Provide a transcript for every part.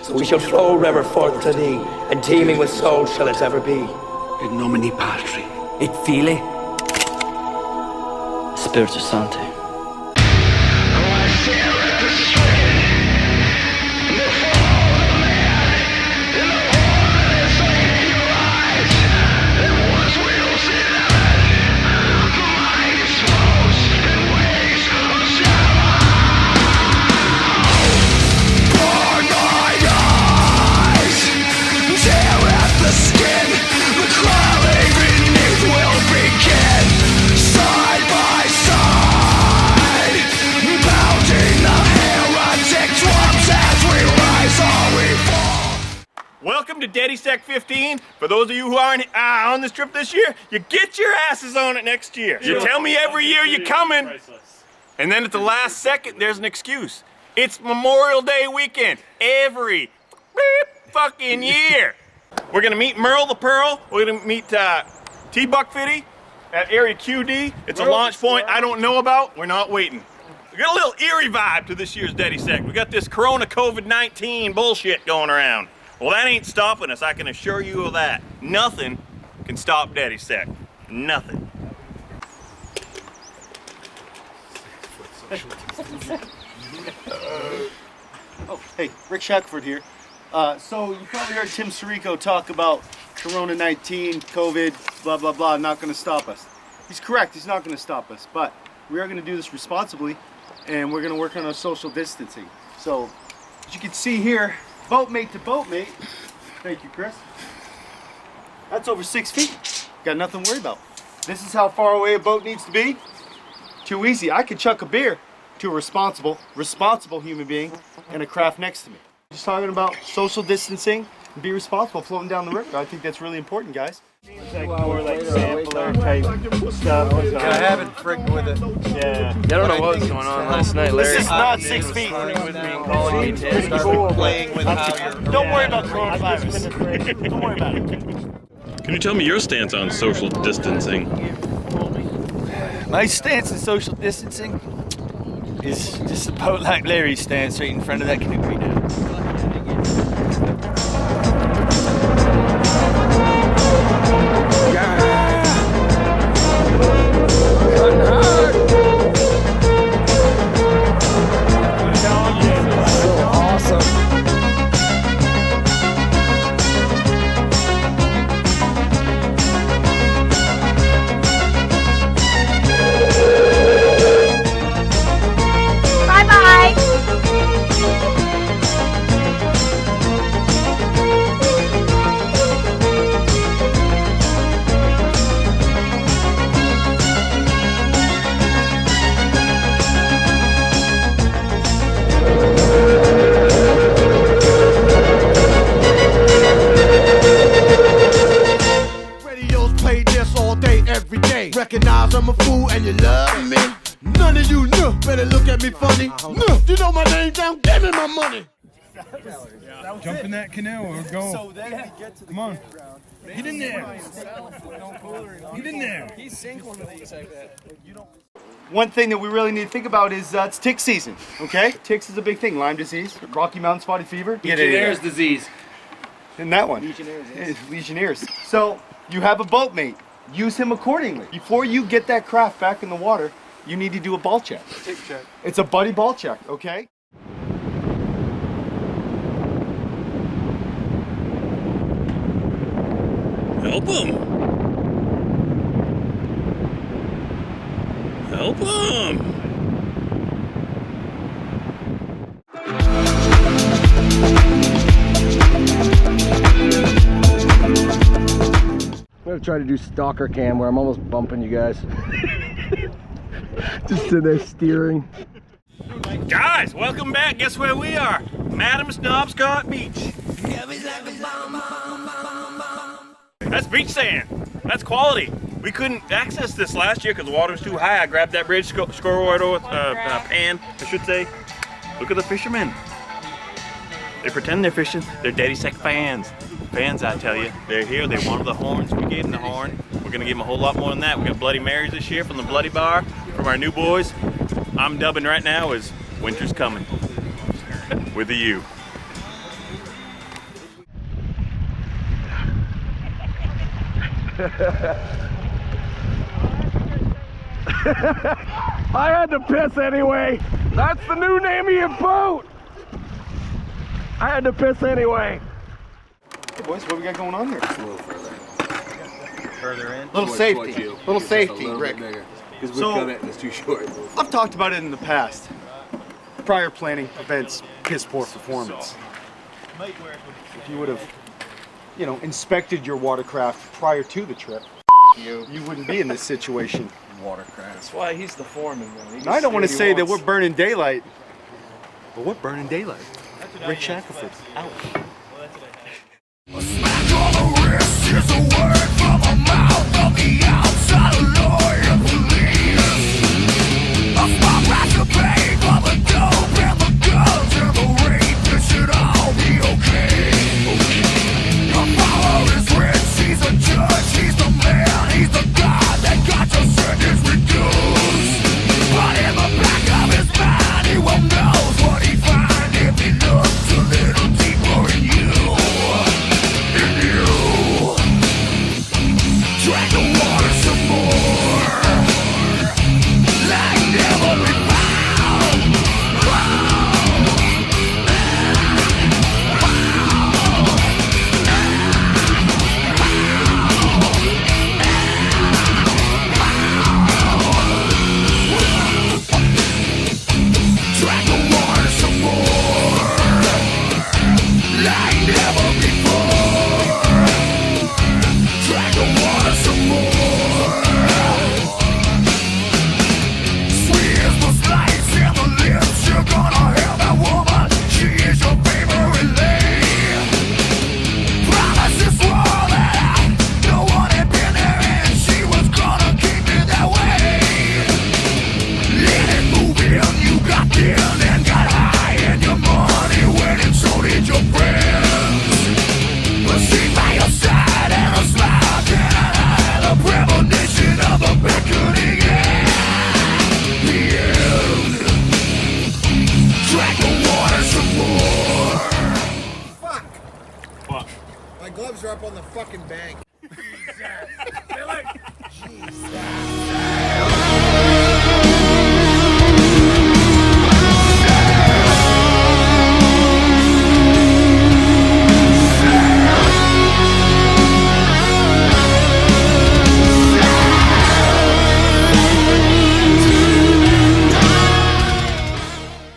So we shall flow river forth to thee, and teeming with souls shall it ever be. In nomine Patri. Et Filii. Spiritus Sancti. Welcome to Detysect 15. For those of you who aren't on this trip this year, you get your asses on it next year. You tell me every year you're coming, and then at the last second there's an excuse. It's Memorial Day weekend every fucking year. We're gonna meet Merle the Pearl. We're gonna meet T-Buck Fitty at Area QD. It's a launch point I don't know about. We're not waiting. We got a little eerie vibe to this year's Detysect. We got this Corona COVID-19 bullshit going around. Well, that ain't stopping us, I can assure you of that. Nothing can stop Detysect. Nothing. Oh, hey, Rick Shackelford here. So you probably heard Tim Sirico talk about Corona-19, COVID, blah, blah, blah, not gonna stop us. He's correct, he's not gonna stop us, but we are gonna do this responsibly, and we're gonna work on our social distancing. So, as you can see here, boatmate to boatmate, thank you, Chris. That's over 6 feet. Got nothing to worry about. This is how far away a boat needs to be. Too easy. I could chuck a beer to a responsible human being and a craft next to me. Just talking about social distancing and be responsible floating down the river. I think that's really important, guys. More like sampler type stuff. I haven't frigged with it. Yeah. I don't know what was going on last night, Larry. This is not 6 feet. With me and calling me Tim. Playing with how you're... Don't worry about coronavirus. Don't worry about it. Can you tell me your stance on social distancing? My stance on social distancing is just about like Larry's stance right in front of that canoe right now. Every day, recognize I'm a fool and you love me. None of you know, better look at me funny. No, you know my name down, give me my money. Jump in that canoe or go. So then we get to the Come on. Get in there. Get in there. He's sink one of these like that. One thing that we really need to think about is it's tick season, okay? Ticks is a big thing. Lyme disease, Rocky Mountain spotted fever. Legionnaires' disease. And that one. Legionnaires. So you have a boatmate. Use him accordingly. Before you get that craft back in the water, you need to do a ball check. Tick check. It's a buddy ball check, okay? Help him! Help him! I'm gonna try to do stalker cam where I'm almost bumping you guys. Just sitting there steering. Guys, welcome back. Guess where we are? Madam Snobscott Beach. That's beach sand. That's quality. We couldn't access this last year because the water was too high. I grabbed that bridge pan, I should say. Look at the fishermen. They pretend they're fishing. They're Detysect fans. Fans, I tell you. They're here. They wanted the horns. We gave them the horn. We're going to give them a whole lot more than that. We got Bloody Marys this year from the Bloody Bar, from our new boys. I'm dubbing right now as Winter's Coming with a U. I had to piss anyway. That's the new name of your boat. I had to piss anyway. Hey boys, what we got going on here? Just a little further. Further in? Little safety. Little safety, Rick. Because we've So- done it and it's too short. I've talked about it in the past. Prior planning prevents piss poor performance. If you would have, you know, inspected your watercraft prior to the trip, you wouldn't be in this situation. Watercraft. That's why he's the foreman, though. And I don't want to say that we're burning daylight, but we're burning daylight. Rick Shackelford, out. My gloves are up on the fucking bank.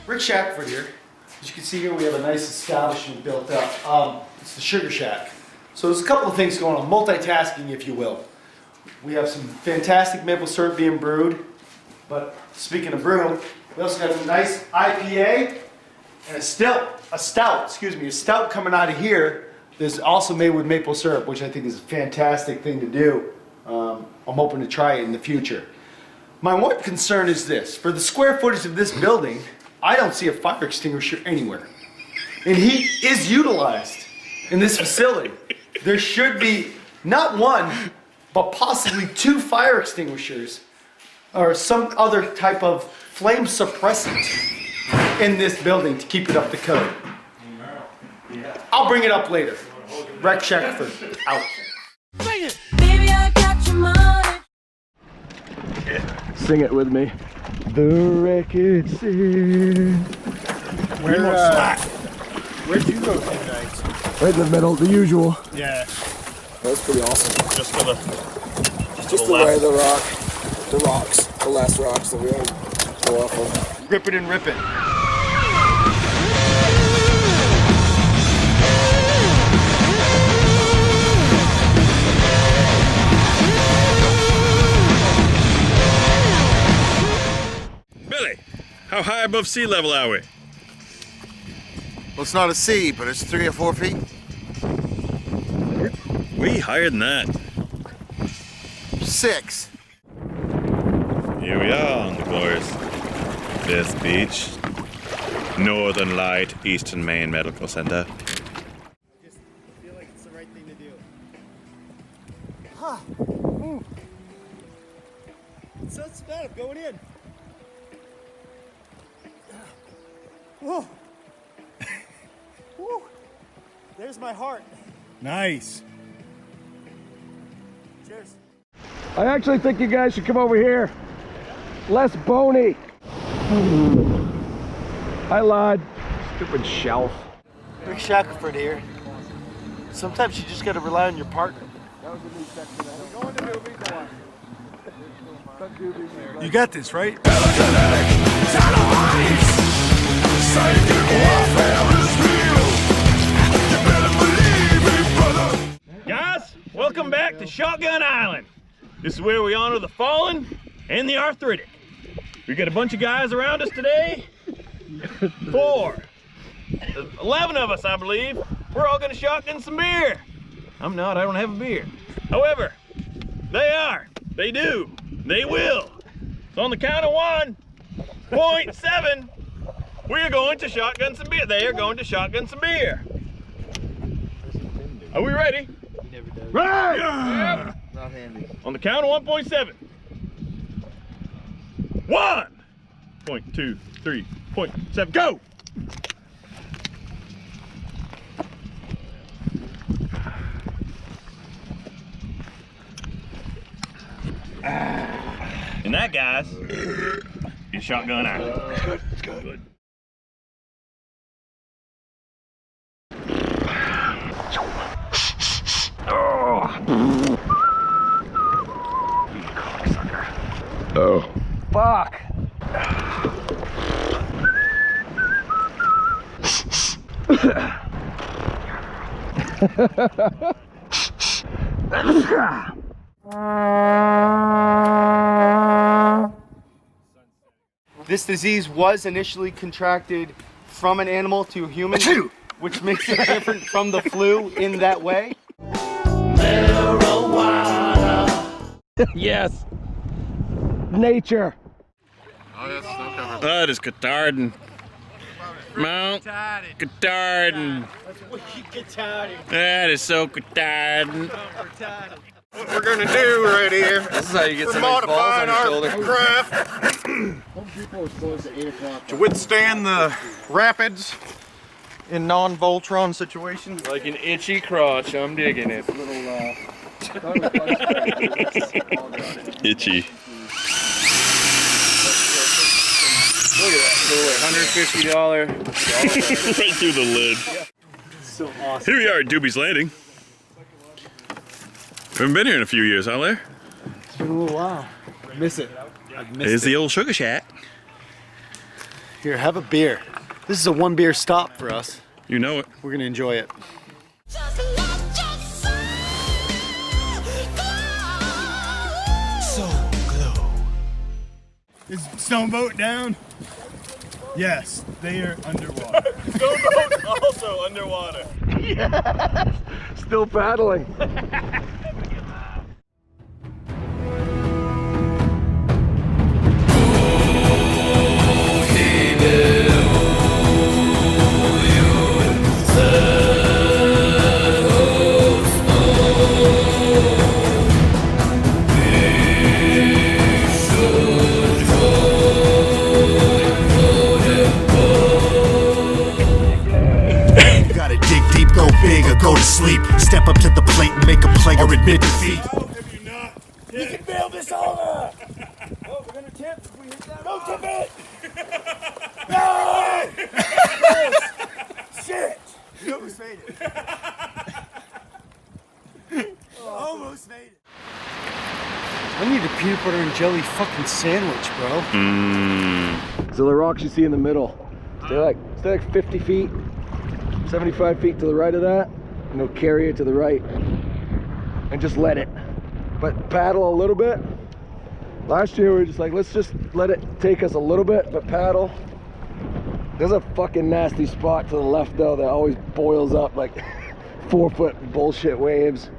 Rick Shackford here. As you can see here, we have a nice establishment built up. It's the Sugar Shack. So there's a couple of things going on, multitasking if you will. We have some fantastic maple syrup being brewed, but speaking of brewing, we also got a nice IPA and a stout coming out of here that's also made with maple syrup, which I think is a fantastic thing to do. I'm hoping to try it in the future. My one concern is this: for the square footage of this building, I don't see a fire extinguisher anywhere. And heat is utilized in this facility. There should be not one, but possibly 2 fire extinguishers or some other type of flame suppressant in this building to keep it up to code. I'll bring it up later. Rick Shackford, out. Baby, I got your money. Sing it with me. The record sing. Where'd you go tonight? Right in the middle, the usual. Yeah. That's pretty awesome. Just for the Way the last rocks that we had to go off of. Rip it and rip it. Billy, how high above sea level are we? Well, it's not a sea, but it's 3 or 4 feet. Way higher than that. 6. Here we are on the glorious Beth Beach, Northern Light, Eastern Maine Medical Center. Just feel like it's the right thing to do. It's not so bad. I'm going in. Whoa. Woo. There's my heart. nice. Cheers. I actually think you guys should come over here. Less bony. I lied. Stupid shelf. Rick Shackelford here. Sometimes you just gotta rely on your partner. You got this, right? Guys, welcome back to Shotgun Island. This is where we honor the fallen and the arthritic. We got a bunch of guys around us today. 11 of us, I believe. We're all gonna shotgun some beer. I'm not, I don't have a beer. However, they are, they do, they will. So on the count of 1.7, we're going to shotgun some beer. They are going to shotgun some beer. Are we ready? Right! Yeah. Not handy. On the count of 1.7. 1.23.7, go! And that, guys, is Shotgun Island. It's good. Oh. Fuck. This disease was initially contracted from an animal to a human, which makes it different from the flu in that way. Yes. Nature. That is Catardin. Mount Catardin. That is so Catardin. What we're gonna do right here, This is how you get we're somebody's balls on modifying your our shoulder. craft to withstand the rapids in non-Voltron situations. Like an itchy crotch, I'm digging it. Itchy. Look at that, $150. Right through the lid. So awesome. Here we are at Doobie's Landing. We haven't been here in a few years, huh, Lair? It's been a little while. I miss it. I've missed Here's it. the old sugar shack. Here, have a beer. This is a one beer stop for us. You know it. We're gonna enjoy it. Just let your soul glow. Is Stoneboat down? Yes, they are underwater. Stoneboat's also underwater. Yes. Still paddling. Gotta dig deep, go big, or go to sleep. Step up to the plate and make a play or admit defeat. You can build this over! Oh, we're gonna tip if we hit that. Don't tip it! No! Shit! You almost made it. Almost made it. I need a peanut butter and jelly fucking sandwich, bro. So the rocks you see in the middle, stay like 50 feet, 75 feet to the right of that, and it'll carry it to the right. And just let it. But paddle a little bit. Last year we were just like, let's just let it take us a little bit, but paddle. There's a fucking nasty spot to the left though that always boils up like 4-foot bullshit waves.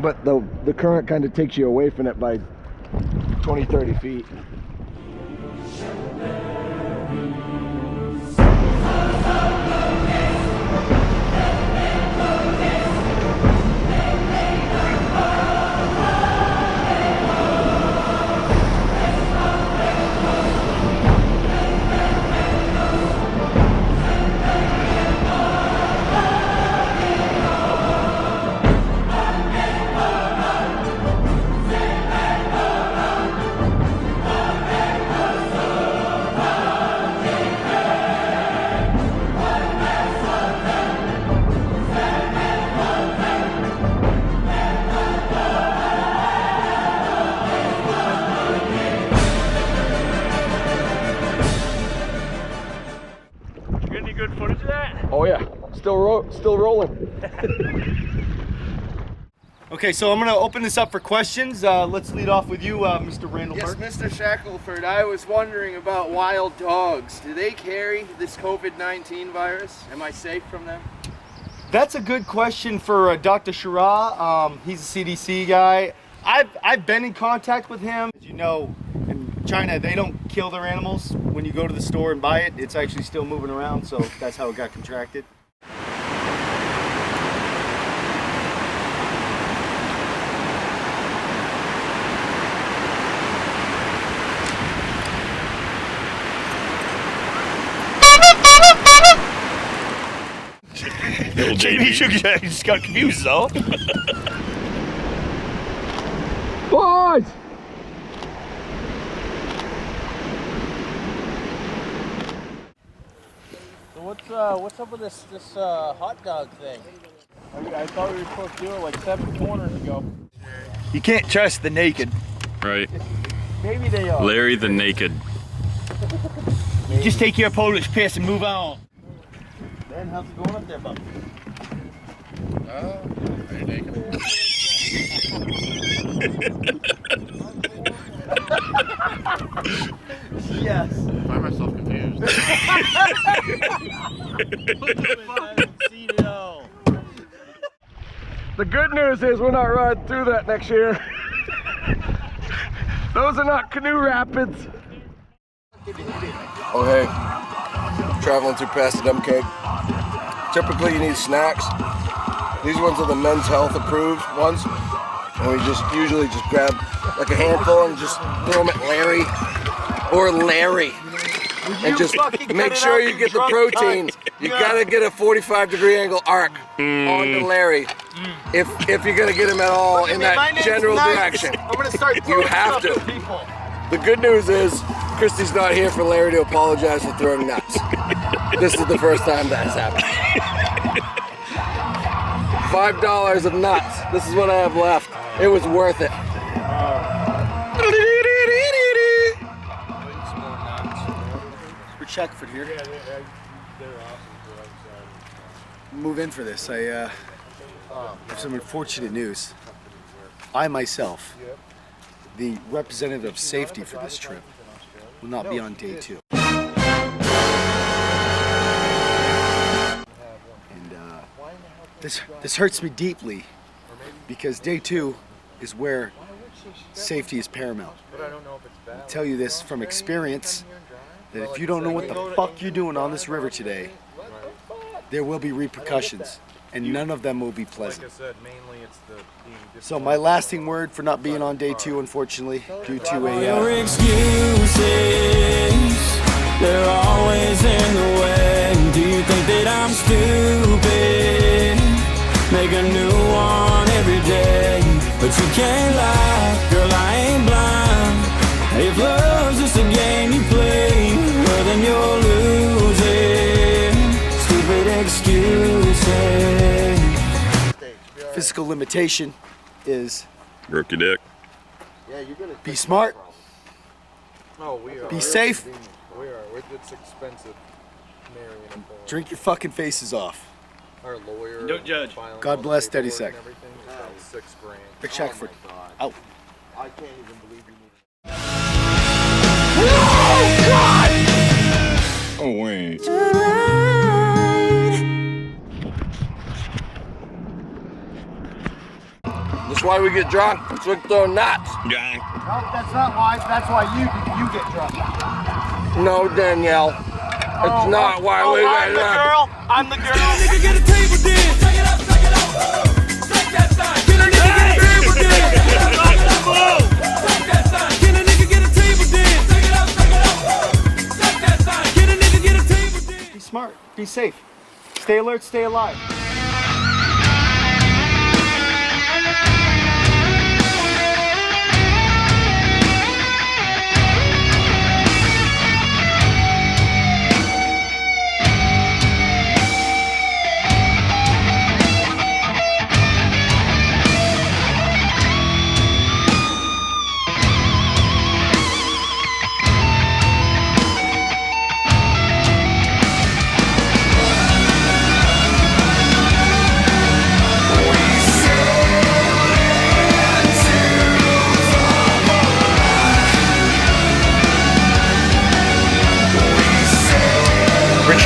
But the current kind of takes you away from it by 20, 30 feet. Get any good footage of that? Oh yeah, still rolling. Okay, so I'm gonna open this up for questions. Let's lead off with you, Mr. Randall Hart. Mr. Shackelford, I was wondering about wild dogs. Do they carry this COVID-19 virus? Am I safe from them? That's a good question for Dr. Shira. He's a CDC guy. I've been in contact with him. As you know, in China, they don't kill their animals. When you go to the store and buy it, it's actually still moving around, so that's how it got contracted. JB shook his head. He just got confused, though. Boys! So what's up with this hot dog thing? I thought we were supposed to do it like 7 corners ago. You can't trust the naked. Right. Maybe they are. Larry the Naked. You just take your Polish piss and move on. Ben, how's it going up there, bub? Are you naked? Yes. I find myself confused. The good news is we're not riding through that next year. Those are not canoe rapids. Oh hey, traveling through past the dump cake. Typically you need snacks. These ones are the Men's Health approved ones. And we just usually just grab like a handful and just throw them at Larry or Larry. And just make sure you get the protein. You gotta get a 45-degree angle arc onto Larry if you're gonna get him at all in that general direction. I'm gonna start You have to. The good news is Christy's not here for Larry to apologize for throwing nuts. This is the first time that has happened. $5 of nuts. This is what I have left. It was worth it. Rich Shackford here. Move in for this. I have some unfortunate news. I myself, the representative of safety for this trip, will not be on day 2. And this hurts me deeply because day 2 is where safety is paramount. I tell you this from experience, that if you don't know what the fuck you're doing on this river today, there will be repercussions, and none of them will be pleasant. So my lasting word for not being on day 2, unfortunately, due to Your excuses, they're always in the way. Do you think that I'm stupid? Make a new one every day, but you can't lie, girl, I ain't blind. If love's just a game you play, well then you're losing. Stupid excuses. physical limitation is Broke your dick. be smart, We are. be safe, We are. It's expensive marrying a boy. drink your fucking faces off. Our lawyer. Don't judge. filing God all bless the paperwork Detysect. and everything, it's about $6,000. Rick Shackford, out. I can't even believe you need. Oh, wait. That's why we get drunk. That's why we throw nuts. Yeah. No, that's not why. That's why you get drunk. No, Danielle. It's not why we get drunk. I'm the girl. Nigga, get a table dance. Take it up, take it up. Take that sign. Get a nigga, get a table dance. Take it up, take it up. Take that sign. Get a nigga, get a table dance. Take it up, take it up. Take that sign. Get a nigga, get a table dance. Be smart. Be safe. Stay alert. Stay alive.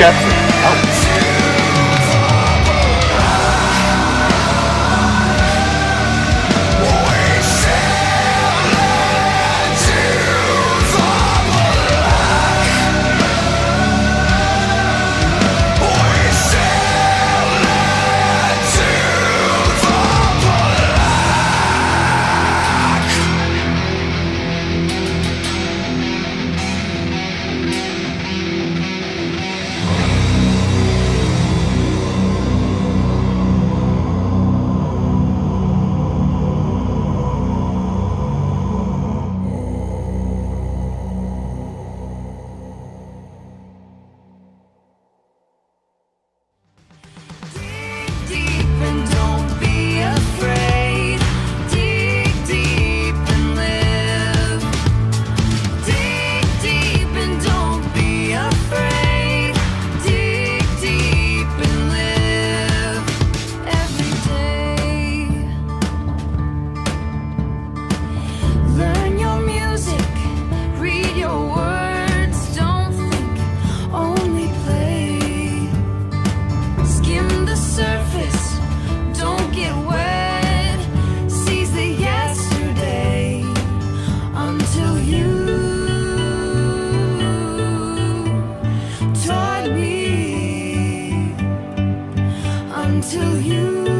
Shepard, out. Until you